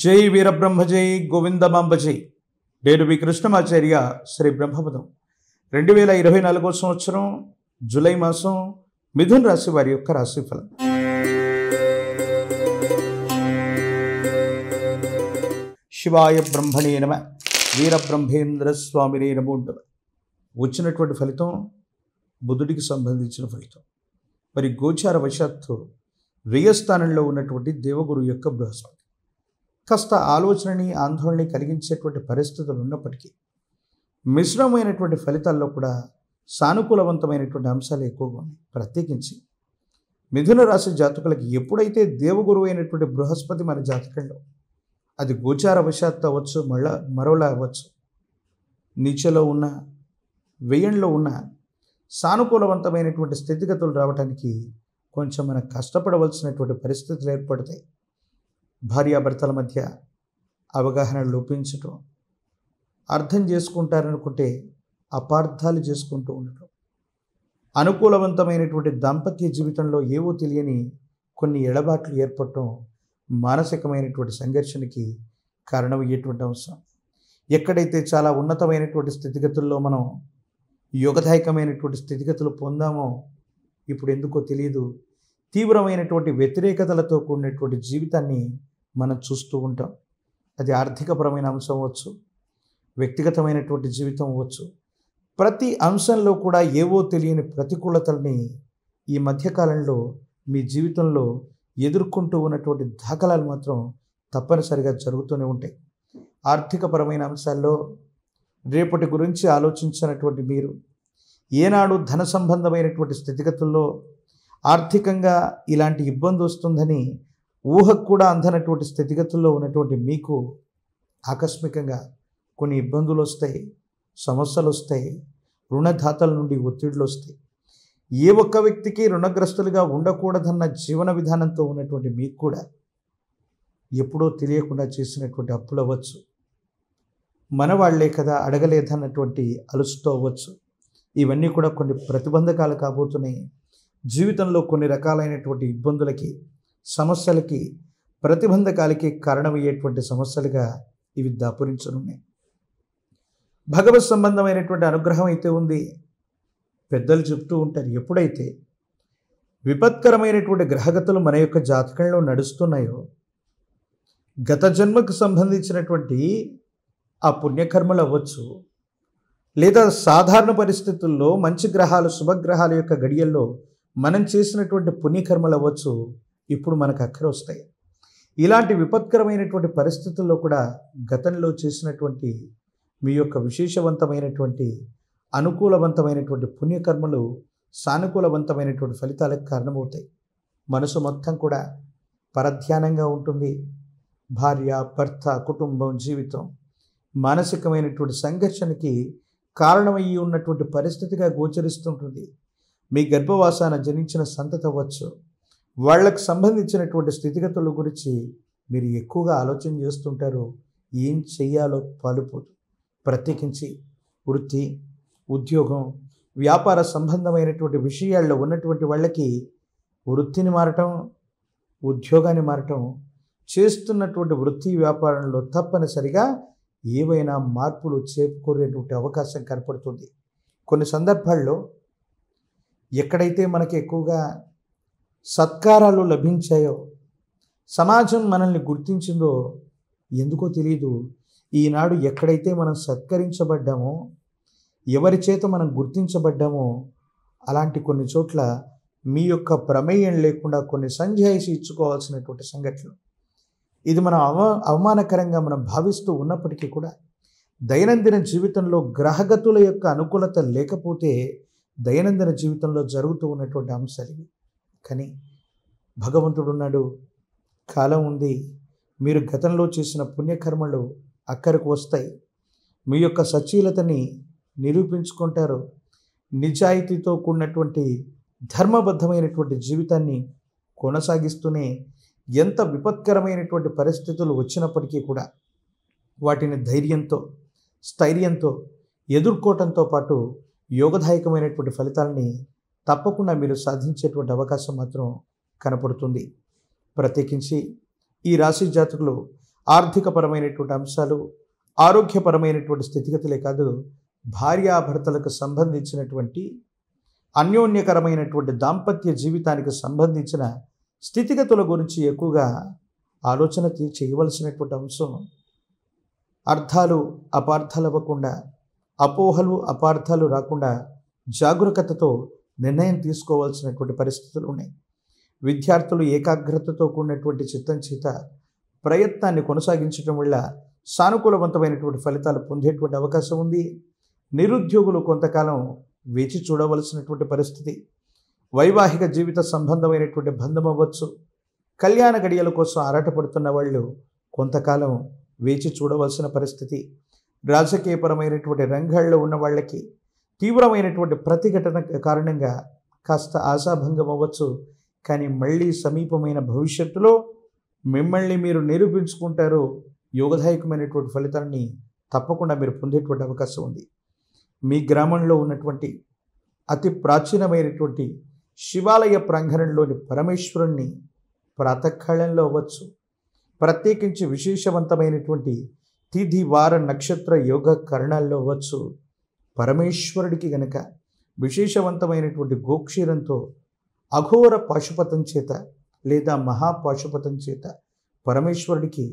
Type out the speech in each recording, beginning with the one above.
జై వీరబ్రహ్మ జై గోవిందమాంబ జై. నేను మీ కృష్ణమాచార్య శ్రీ బ్రహ్మపదం. 2024 సంవత్సరం జూలై మాసం మిథున రాశి వారి యొక్క రాశిఫలం. శివాయ బ్రహ్మణే నమః. వీరబ్రహ్మేంద్ర స్వామినే నమో నమః. వచ్చినటువంటి ఫలితం బుధుడికి సంబంధించిన ఫలితం. మరి గోచార వశాత్తు వ్యయస్థానంలో ఉన్నటువంటి దేవగురు యొక్క బృహస్పతి కాస్త ఆలోచనని ఆందోళనని కలిగించేటువంటి పరిస్థితులు ఉన్నప్పటికీ మిశ్రమమైనటువంటి ఫలితాల్లో కూడా సానుకూలవంతమైనటువంటి అంశాలు ఎక్కువగా ఉన్నాయి. ప్రత్యేకించి మిథున రాశి జాతకులకి ఎప్పుడైతే దేవగురువు అయినటువంటి బృహస్పతి మన జాతకంలో, అది గోచార వశాత్తు అవ్వచ్చు, మరోలా అవ్వచ్చు, నీచలో ఉన్న వ్యయంలో ఉన్న సానుకూలవంతమైనటువంటి స్థితిగతులు రావడానికి కొంచెం మనం కష్టపడవలసినటువంటి పరిస్థితులు ఏర్పడతాయి. భార్యాభర్తల మధ్య అవగాహన లోపించటం, అర్థం చేసుకుంటారనుకుంటే అపార్థాలు చేసుకుంటూ ఉండటం, అనుకూలవంతమైనటువంటి దాంపత్య జీవితంలో ఏవో తెలియని కొన్ని ఎడబాట్లు ఏర్పడటం మానసికమైనటువంటి సంఘర్షణకి కారణమయ్యేటువంటి అంశం. ఎక్కడైతే చాలా ఉన్నతమైనటువంటి స్థితిగతుల్లో మనం యోగదాయకమైనటువంటి స్థితిగతులు పొందామో ఇప్పుడు ఎందుకో తెలియదు తీవ్రమైనటువంటి వ్యతిరేకతలతో కూడినటువంటి జీవితాన్ని మనం చూస్తూ ఉంటాం. అది ఆర్థికపరమైన అంశం అవ్వచ్చు, వ్యక్తిగతమైనటువంటి జీవితం అవ్వచ్చు. ప్రతి అంశంలో కూడా ఏవో తెలియని ప్రతికూలతల్ని ఈ మధ్యకాలంలో మీ జీవితంలో ఎదుర్కొంటూ ఉన్నటువంటి దాఖలాలు మాత్రం తప్పనిసరిగా జరుగుతూనే ఉంటాయి. ఆర్థికపరమైన అంశాల్లో రేపటి గురించి ఆలోచించినటువంటి మీరు ఏనాడు ధన సంబంధమైనటువంటి స్థితిగతుల్లో ఆర్థికంగా ఇలాంటి ఇబ్బంది వస్తుందని ఊహకు కూడా అందనటువంటి స్థితిగతుల్లో ఉన్నటువంటి మీకు ఆకస్మికంగా కొన్ని ఇబ్బందులు వస్తాయి, సమస్యలు వస్తాయి, రుణదాతల నుండి ఒత్తిడులు వస్తాయి. ఏ ఒక్క వ్యక్తికి రుణగ్రస్తులుగా ఉండకూడదన్న జీవన విధానంతో ఉన్నటువంటి మీకు కూడా ఎప్పుడో తెలియకుండా చేసినటువంటి అప్పులు అవ్వచ్చు, మన వాళ్లే కదా అడగలేదన్నటువంటి అలుసుతో అవ్వచ్చు. ఇవన్నీ కూడా కొన్ని ప్రతిబంధకాలు కాబోతున్నాయి. జీవితంలో కొన్ని రకాలైనటువంటి ఇబ్బందులకి, సమస్యలకి, ప్రతిబంధకాలకి కారణమయ్యేటువంటి సమస్యలుగా ఇవి దాపురించనున్నాయి. భగవత్ సంబంధమైనటువంటి అనుగ్రహం అయితే ఉంది. పెద్దలు చెప్తూ ఉంటారు, ఎప్పుడైతే విపత్కరమైనటువంటి గ్రహగతులు మన యొక్క జాతకంలో నడుస్తున్నాయో, గత జన్మకు సంబంధించినటువంటి ఆ పుణ్యకర్మలు అవ్వచ్చు, లేదా సాధారణ పరిస్థితుల్లో మంచి గ్రహాలు, శుభగ్రహాల యొక్క గడియల్లో మనం చేసినటువంటి పుణ్యకర్మలు అవ్వచ్చు, ఇప్పుడు మనకు అక్కర వస్తాయి. ఇలాంటి విపత్కరమైనటువంటి పరిస్థితుల్లో కూడా గతంలో చేసినటువంటి మీ యొక్క విశేషవంతమైనటువంటి అనుకూలవంతమైనటువంటి పుణ్యకర్మలు సానుకూలవంతమైనటువంటి ఫలితాలకు కారణమవుతాయి. మనసు మొత్తం కూడా పరధ్యానంగా ఉంటుంది. భార్య, భర్త, కుటుంబం, జీవితం మానసికమైనటువంటి సంఘర్షణకి కారణమయ్యి ఉన్నటువంటి పరిస్థితిగా గోచరిస్తుంటుంది. మీ గర్భవాసాన జనించిన సంతతి అవ్వచ్చు, వాళ్లకు సంబంధించినటువంటి స్థితిగతుల గురించి మీరు ఎక్కువగా ఆలోచన చేస్తుంటారు. ఏం చెయ్యాలో పాలుపోదు. ప్రత్యేకించి వృత్తి, ఉద్యోగం, వ్యాపార సంబంధమైనటువంటి విషయాల్లో ఉన్నటువంటి వాళ్ళకి వృత్తిని మారటం, ఉద్యోగాన్ని మారటం, చేస్తున్నటువంటి వృత్తి వ్యాపారంలో తప్పనిసరిగా ఏవైనా మార్పులు చేకూరేటువంటి అవకాశం కనపడుతుంది. కొన్ని సందర్భాల్లో ఎక్కడైతే మనకి ఎక్కువగా సత్కారాలు లభించాయో, సమాజం మనల్ని గుర్తించిందో ఎందుకో తెలియదు, ఈనాడు ఎక్కడైతే మనం సత్కరించబడ్డామో, ఎవరి చేత మనం గుర్తించబడ్డామో అలాంటి కొన్ని చోట్ల మీ యొక్క ప్రమేయం లేకుండా కొన్ని సంజాయిషి ఇచ్చుకోవాల్సినటువంటి సంఘటనలు. ఇది మనం అవమానకరంగా మనం భావిస్తూ ఉన్నప్పటికీ కూడా దైనందిన జీవితంలో గ్రహగతుల యొక్క అనుకూలత లేకపోతే దైనందిన జీవితంలో జరుగుతూ ఉన్నటువంటి అంశాలు ఇవి. కానీ భగవంతుడు ఉన్నాడు, కాలం ఉంది. మీరు గతంలో చేసిన పుణ్యకర్మలు అక్కడికి వస్తాయి. మీ యొక్క సచీలతని నిరూపించుకుంటారు. నిజాయితీతో కూడినటువంటి ధర్మబద్ధమైనటువంటి జీవితాన్ని కొనసాగిస్తూనే ఎంత విపత్కరమైనటువంటి పరిస్థితులు వచ్చినప్పటికీ కూడా వాటిని ధైర్యంతో, స్థైర్యంతో ఎదుర్కోవటంతో పాటు యోగదాయకమైనటువంటి ఫలితాలని తప్పకుండా మీరు సాధించేటువంటి అవకాశం మాత్రం కనపడుతుంది. ప్రత్యేకించి ఈ రాశి జాతకులు ఆర్థికపరమైనటువంటి అంశాలు, ఆరోగ్యపరమైనటువంటి స్థితిగతులే కాదు, భార్యాభర్తలకు సంబంధించినటువంటి అన్యోన్యకరమైనటువంటి దాంపత్య జీవితానికి సంబంధించిన స్థితిగతుల గురించి ఎక్కువగా ఆలోచన చేయవలసినటువంటి అంశం. అర్థాలు అపార్థాలు అవ్వకుండా, అపోహలు అపార్థాలు రాకుండా జాగరూకతతో నిర్ణయం తీసుకోవాల్సినటువంటి పరిస్థితులు ఉన్నాయి. విద్యార్థులు ఏకాగ్రతతో కూడినటువంటి చిత్తం చేత ప్రయత్నాన్ని కొనసాగించడం వల్ల సానుకూలవంతమైనటువంటి ఫలితాలు పొందేటువంటి అవకాశం ఉంది. నిరుద్యోగులు కొంతకాలం వేచి చూడవలసినటువంటి పరిస్థితి. వైవాహిక జీవిత సంబంధమైనటువంటి బంధం అవ్వచ్చు, కళ్యాణ గడియల కోసం ఆరాటపడుతున్న వాళ్ళు కొంతకాలం వేచి చూడవలసిన పరిస్థితి. రాజకీయపరమైనటువంటి రంగాల్లో ఉన్న వాళ్ళకి తీవ్రమైనటువంటి ప్రతిఘటన కారణంగా కాస్త ఆశాభంగం అవ్వచ్చు. కానీ మళ్ళీ సమీపమైన భవిష్యత్తులో మిమ్మల్ని మీరు నిరూపించుకుంటారు. యోగదాయకమైనటువంటి ఫలితాన్ని తప్పకుండా మీరు పొందేటువంటి అవకాశం ఉంది. మీ గ్రామంలో ఉన్నటువంటి అతి ప్రాచీనమైనటువంటి శివాలయ ప్రాంగణంలోని పరమేశ్వరుణ్ణి ప్రాతకాలంలో అవ్వచ్చు, ప్రత్యేకించి విశేషవంతమైనటువంటి తిథి వార నక్షత్ర యోగ కరణాల్లో అవ్వచ్చు, పరమేశ్వరుడికి గనక విశేషవంతమైనటువంటి గోక్షీరంతో అఘోర పాశుపతం చేత లేదా మహాపాశుపతం చేత పరమేశ్వరుడికి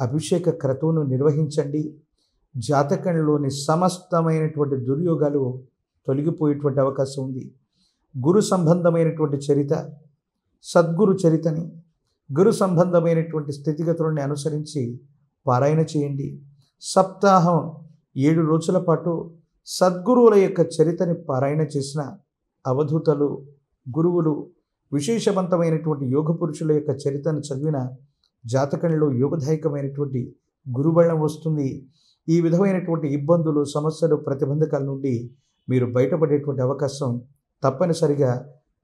అభిషేక క్రతువును నిర్వహించండి. జాతకంలోని సమస్తమైనటువంటి దుర్యోగాలు తొలగిపోయేటువంటి అవకాశం ఉంది. గురు సంబంధమైనటువంటి చరిత, సద్గురు చరితని, గురు సంబంధమైనటువంటి స్థితిగతులని అనుసరించి పారాయణ చేయండి. సప్తాహం 7 రోజుల పాటు సద్గురువుల యొక్క చరితని పారాయణ చేసిన అవధూతలు, గురువులు, విశేషవంతమైనటువంటి యోగ పురుషుల యొక్క చరితను చదివిన జాతకంలో యోగదాయకమైనటువంటి గురుబలం వస్తుంది. ఈ విధమైనటువంటి ఇబ్బందులు, సమస్యలు, ప్రతిబంధకాల నుండి మీరు బయటపడేటువంటి అవకాశం తప్పనిసరిగా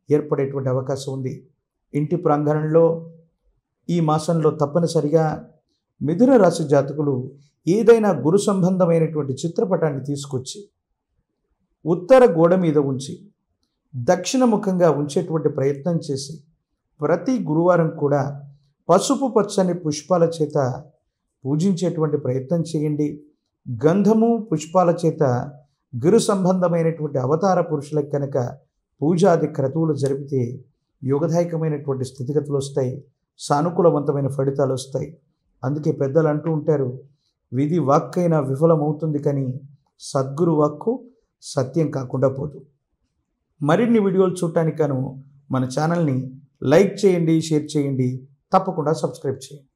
ఏర్పడేటువంటి అవకాశం ఉంది. ఇంటి ప్రాంగణంలో ఈ మాసంలో తప్పనిసరిగా మిథున రాశి జాతకులు ఏదైనా గురు సంబంధమైనటువంటి చిత్రపటాన్ని తీసుకొచ్చి ఉత్తర గోడ మీద ఉంచి దక్షిణముఖంగా ఉంచేటువంటి ప్రయత్నం చేసి ప్రతి గురువారం కూడా పసుపు పచ్చని పుష్పాల చేత పూజించేటువంటి ప్రయత్నం చేయండి. గంధము పుష్పాల చేత గురు సంబంధమైనటువంటి అవతార పురుషులకు కనుక పూజాది క్రతువులు జరిపితే యోగదాయకమైనటువంటి స్థితిగతులు వస్తాయి, సానుకూలవంతమైన ఫలితాలు వస్తాయి. అందుకే పెద్దలు అంటూ ఉంటారు, విధి వాక్కైనా విఫలమవుతుంది కానీ సద్గురు వాక్కు సత్యం కాకుండా పోదు. మరిన్ని వీడియోలు చూడటానికి గాను మన ఛానల్ని లైక్ చేయండి, షేర్ చేయండి, తప్పకుండా సబ్స్క్రైబ్ చేయండి.